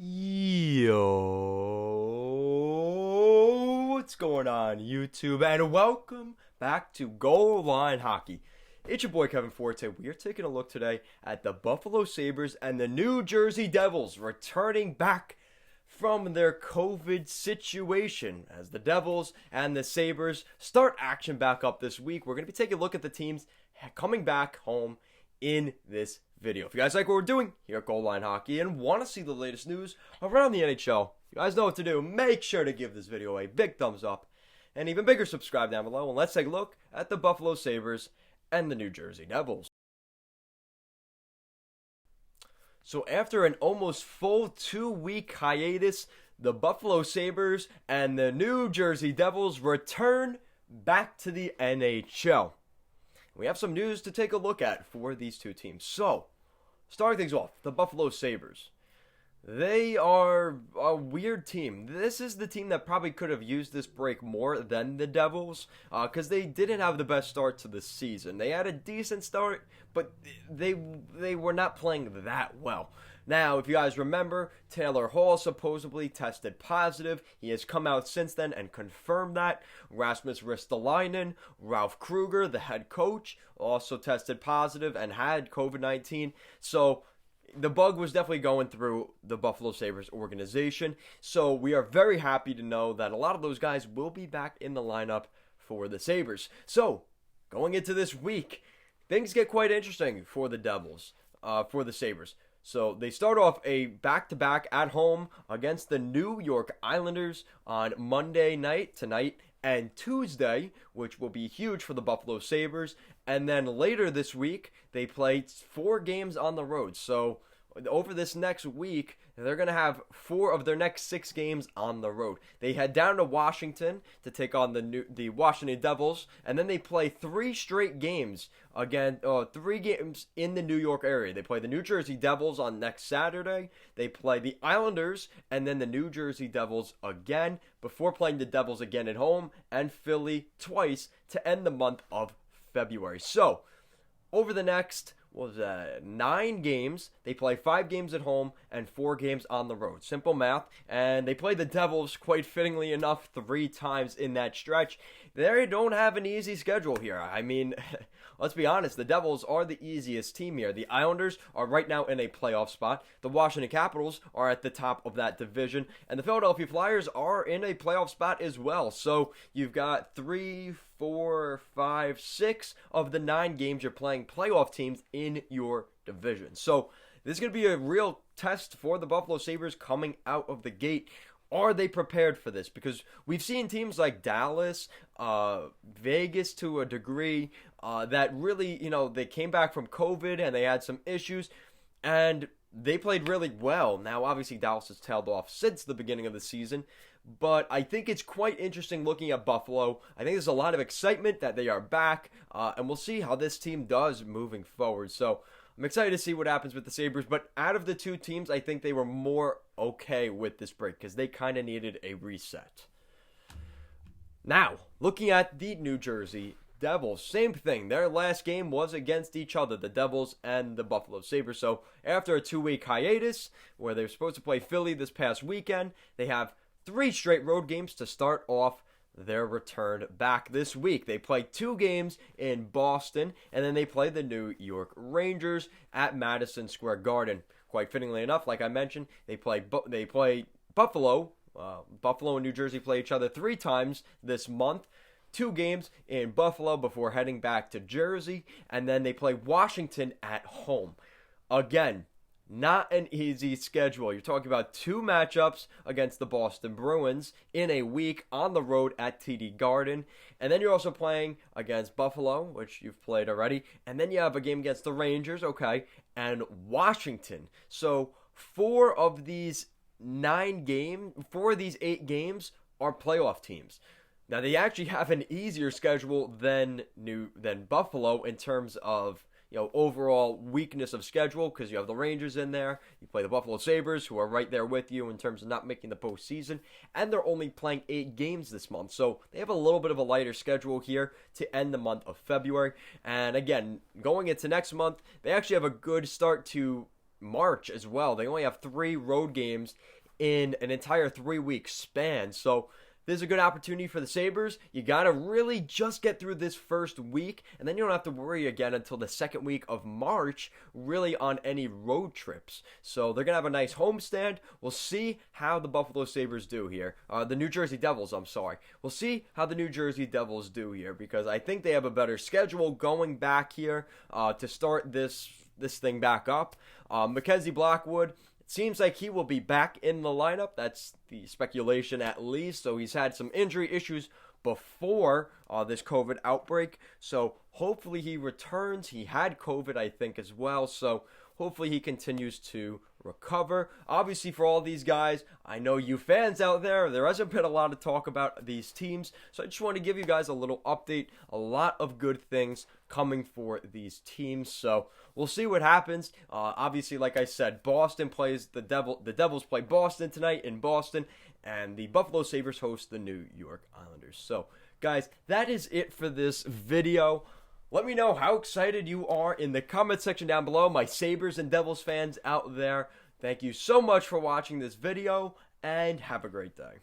Yo, what's going on, YouTube? And welcome back to Goal Line Hockey. It's your boy Kevin Forte. We are taking a look today at the Buffalo Sabres and the New Jersey Devils returning back from their COVID situation as the Devils and the Sabres start action back up this week. We're going to be taking a look at the teams coming back home in this video. If you guys like what we're doing here at Goal Line Hockey and want to see the latest news around the NHL, you guys know what to do. Make sure to give this video a big thumbs up and even bigger subscribe down below. And let's take a look at the Buffalo Sabres and the New Jersey Devils. So after an almost full 2-week hiatus, the Buffalo Sabres and the New Jersey Devils return back to the NHL. We have some news to take a look at for these two teams. So, starting things off, the Buffalo Sabres. They are a weird team. This is the team that probably could have used this break more than the Devils because they didn't have the best start to the season. They had a decent start, but they were not playing that well. Now, if you guys remember, Taylor Hall supposedly tested positive. He has come out since then and confirmed that. Rasmus Ristolainen, Ralph Kruger, the head coach, also tested positive and had COVID-19. So the bug was definitely going through the Buffalo Sabres organization. So we are very happy to know that a lot of those guys will be back in the lineup for the Sabres. So going into this week, things get quite interesting for the Devils, for the Sabres. So they start off a back-to-back at home against the New York Islanders on Monday night, tonight, and Tuesday, which will be huge for the Buffalo Sabres. And then later this week, they play 4 games on the road. So over this next week, they're going to have 4 of their next 6 games on the road. They head down to Washington to take on the Washington Devils, and then they play 3 straight games again, 3 games in the New York area. They play the New Jersey Devils on next Saturday. They play the Islanders and then the New Jersey Devils again before playing the Devils again at home and Philly twice to end the month of February. So over the next 9 games. They play 5 games at home and 4 games on the road. Simple math. And they play the Devils, quite fittingly enough, 3 times in that stretch. They don't have an easy schedule here. I mean, let's be honest, the Devils are the easiest team here. The Islanders are right now in a playoff spot. The Washington Capitals are at the top of that division. And the Philadelphia Flyers are in a playoff spot as well. So you've got 3, 4, 5, 6 of the 9 games you're playing playoff teams in your division. So this is going to be a real test for the Buffalo Sabres coming out of the gate. Are they prepared for this? Because we've seen teams like Dallas, Vegas to a degree, that really, they came back from COVID and they had some issues and they played really well. Now, obviously, Dallas has tailed off since the beginning of the season, but I think it's quite interesting looking at Buffalo. I think there's a lot of excitement that they are back, and we'll see how this team does moving forward. So I'm excited to see what happens with the Sabres, but out of the 2 teams, I think they were more okay with this break because they kind of needed a reset. Now, looking at the New Jersey Devils, same thing. Their last game was against each other, the Devils and the Buffalo Sabres. So after a 2-week hiatus, where they were supposed to play Philly this past weekend, they have 3 straight road games to start off their return back this week. They play 2 games in Boston, and then they play the New York Rangers at Madison Square Garden. Quite fittingly enough, like I mentioned, they play Buffalo. Buffalo and New Jersey play each other 3 times this month. 2 games in Buffalo before heading back to Jersey, and then they play Washington at home. Again, not an easy schedule. You're talking about 2 matchups against the Boston Bruins in a week on the road at TD Garden. And then you're also playing against Buffalo, which you've played already. And then you have a game against the Rangers, okay, and Washington. So 4 of these 8 games are playoff teams. Now, they actually have an easier schedule than Buffalo in terms of overall weakness of schedule, because you have the Rangers in there. You play the Buffalo Sabres, who are right there with you in terms of not making the postseason, and they're only playing 8 games this month. So they have a little bit of a lighter schedule here to end the month of February. And again, going into next month, they actually have a good start to March as well. They only have 3 road games in an entire 3-week span. So this is a good opportunity for the Sabres. You got to really just get through this first week, and then you don't have to worry again until the second week of March, really, on any road trips. So they're going to have a nice homestand. We'll see how the Buffalo Sabres do here. The New Jersey Devils, I'm sorry. We'll see how the New Jersey Devils do here, because I think they have a better schedule going back here to start this thing back up. Mackenzie Blackwood, seems like he will be back in the lineup. That's the speculation, at least. So he's had some injury issues before this COVID outbreak. So hopefully he returns. He had COVID, I think, as well. So hopefully he continues to recover. Obviously, for all these guys, I know you fans out there hasn't been a lot of talk about these teams. So I just want to give you guys a little update. A lot of good things coming for these teams. So we'll see what happens. Obviously, like I said, Boston plays the Devils play Boston tonight in Boston, and the Buffalo Sabres host the New York Islanders. So, guys, that is it for this video. Let me know how excited you are in the comment section down below, my Sabres and Devils fans out there. Thank you so much for watching this video, and have a great day.